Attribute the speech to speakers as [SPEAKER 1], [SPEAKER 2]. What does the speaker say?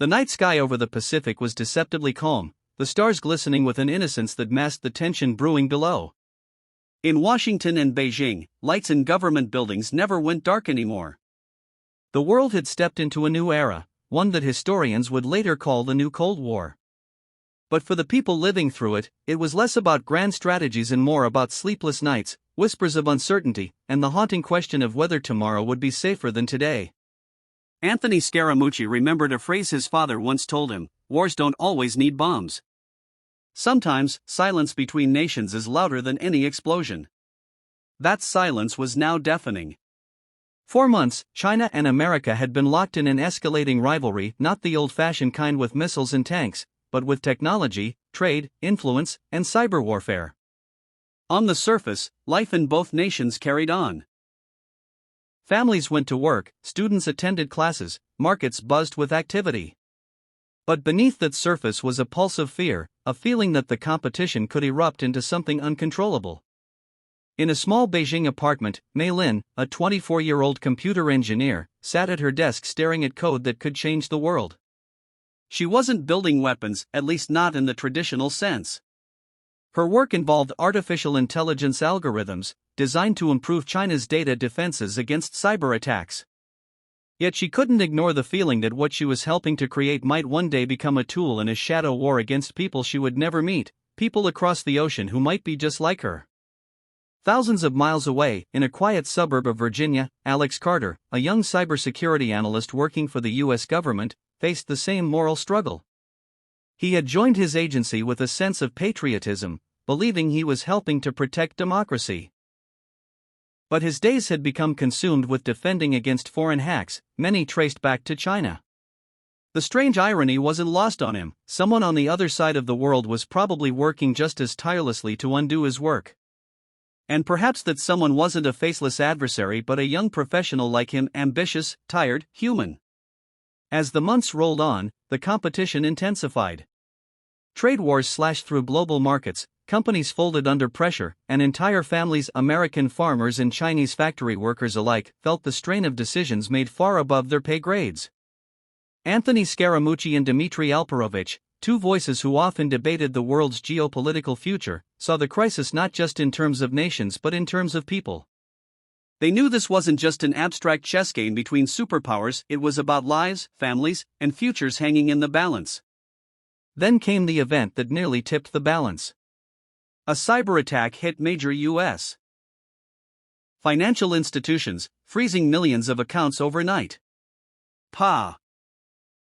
[SPEAKER 1] The night sky over the Pacific was deceptively calm, the stars glistening with an innocence that masked the tension brewing below. In Washington and Beijing, lights in government buildings never went dark anymore. The world had stepped into a new era, one that historians would later call the New Cold War. But for the people living through it, it was less about grand strategies and more about sleepless nights, whispers of uncertainty, and the haunting question of whether tomorrow would be safer than today. Anthony Scaramucci remembered a phrase his father once told him: "Wars don't always need bombs. Sometimes, silence between nations is louder than any explosion." That silence was now deafening. For months, China and America had been locked in an escalating rivalry, not the old-fashioned kind with missiles and tanks, but with technology, trade, influence, and cyber warfare. On the surface, life in both nations carried on. Families went to work, students attended classes, markets buzzed with activity. But beneath that surface was a pulse of fear, a feeling that the competition could erupt into something uncontrollable. In a small Beijing apartment, Mei Lin, a 24-year-old computer engineer, sat at her desk staring at code that could change the world. She wasn't building weapons, at least not in the traditional sense. Her work involved artificial intelligence algorithms, designed to improve China's data defenses against cyber attacks. Yet she couldn't ignore the feeling that what she was helping to create might one day become a tool in a shadow war against people she would never meet, people across the ocean who might be just like her. Thousands of miles away, in a quiet suburb of Virginia, Alex Carter, a young cybersecurity analyst working for the U.S. government, faced the same moral struggle. He had joined his agency with a sense of patriotism, believing he was helping to protect democracy. But his days had become consumed with defending against foreign hacks, many traced back to China. The strange irony wasn't lost on him: someone on the other side of the world was probably working just as tirelessly to undo his work. And perhaps that someone wasn't a faceless adversary but a young professional like him, ambitious, tired, human. As the months rolled on, the competition intensified. Trade wars slashed through global markets, companies folded under pressure, and entire families, American farmers and Chinese factory workers alike, felt the strain of decisions made far above their pay grades. Anthony Scaramucci and Dmitri Alperovitch, two voices who often debated the world's geopolitical future, saw the crisis not just in terms of nations but in terms of people. They knew this wasn't just an abstract chess game between superpowers, it was about lives, families, and futures hanging in the balance. Then came the event that nearly tipped the balance. A cyber attack hit major U.S. financial institutions, freezing millions of accounts overnight.